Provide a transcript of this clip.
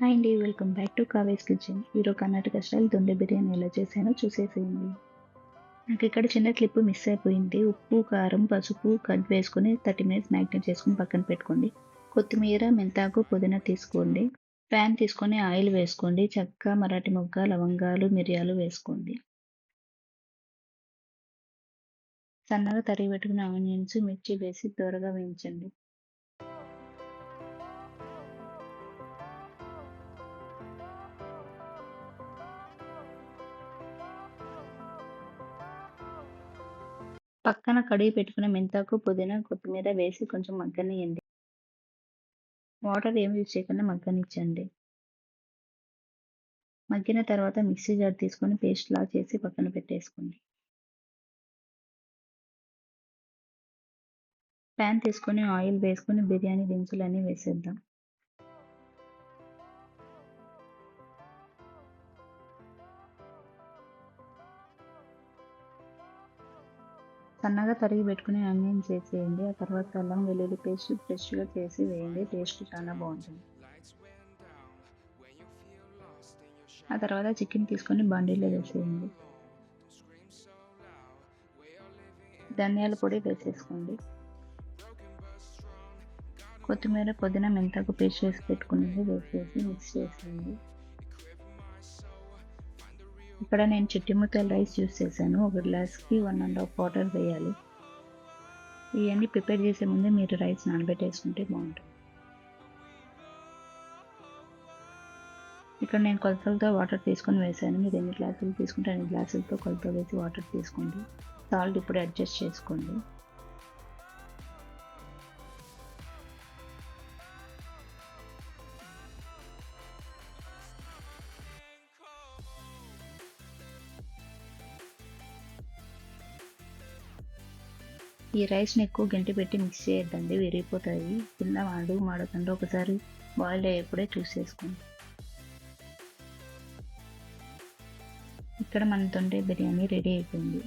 Hi అండి. Welcome back to కావేస్ kitchen. ఈరోజు కర్ణాటక స్టైల్ దొండె బిర్యానీ ఎలా చేశానో చూసేసేయండి. నాకిక్కడ చిన్న క్లిప్ మిస్ అయిపోయింది. ఉప్పు, కారం, పసుపు వేసుకొని 30 మినిట్స్ మ్యాగ్నేట్ చేసుకొని పక్కన పెట్టుకోండి. కొత్తిమీర, మెంతాకు, పుదీనా తీసుకోండి. ప్యాన్ తీసుకొని ఆయిల్ వేసుకోండి. చెక్క, మరాఠీ మొగ్గ, లవంగాలు, మిరియాలు వేసుకోండి. సన్నగా తరిగి పెట్టుకున్న ఆనియన్స్, మిర్చి వేసి త్వరగా వేయించండి. పక్కన కడిగి పెట్టుకున్న మెంతాకు, పుదీనా, కొత్తిమీర వేసి కొంచెం మగ్గనియండి. వాటర్ ఏమి యూజ్ చేయకుండా మగ్గనిచ్చండి. మగ్గిన తర్వాత మిక్సీ జార్ తీసుకొని పేస్ట్‌లా చేసి పక్కన పెట్టేసుకోండి. పాన్ తీసుకొని ఆయిల్ వేసుకొని బిర్యానీ దినుసులన్నీ వేసేద్దాం. సన్నగా తరిగి పెట్టుకుని ఆనియన్స్ వేసేయండి. ఆ తర్వాత అల్లం వెల్లుల్లి పేస్ట్ ఫ్రెష్‌గా చేసి వేయండి. టేస్ట్ చాలా బాగుంటుంది. ఆ తర్వాత చికెన్ తీసుకొని బండిలో వేసేయండి. ధనియాల పొడి వేసేసుకోండి. కొత్తిమీర, పుదీనా, మెంతాకు పేస్ట్ చేసి పెట్టుకున్నది వేసేసి మిక్స్ చేసేయండి. ఇక్కడ నేను చిట్టి ముత్యాల రైస్ యూస్ చేశాను. ఒక గ్లాస్‌కి 1 1/2 వాటర్ వేయాలి. ఇవన్నీ ప్రిపేర్ చేసే ముందే మీరు రైస్ నానబెట్టేసుకుంటే బాగుంటుంది. ఇక్కడ నేను కొలతలతో వాటర్ తీసుకొని వేసాను. మీరు ఎన్ని గ్లాసులు తీసుకుంటే అన్ని గ్లాసులతో కొలత వేసి వాటర్ తీసుకోండి. సాల్ట్ ఇప్పుడు అడ్జస్ట్ చేసుకోండి. ఈ రైస్ని ఎక్కువ గంటి పెట్టి మిక్స్ చేయొద్దండి, విరిగిపోతాయి. కింద అడుగు మాడకుండా ఒకసారి బాయిల్ అయ్యేప్పుడే చూసేసుకోండి. ఇక్కడ మన దొండె బిర్యానీ రెడీ అయిపోయింది.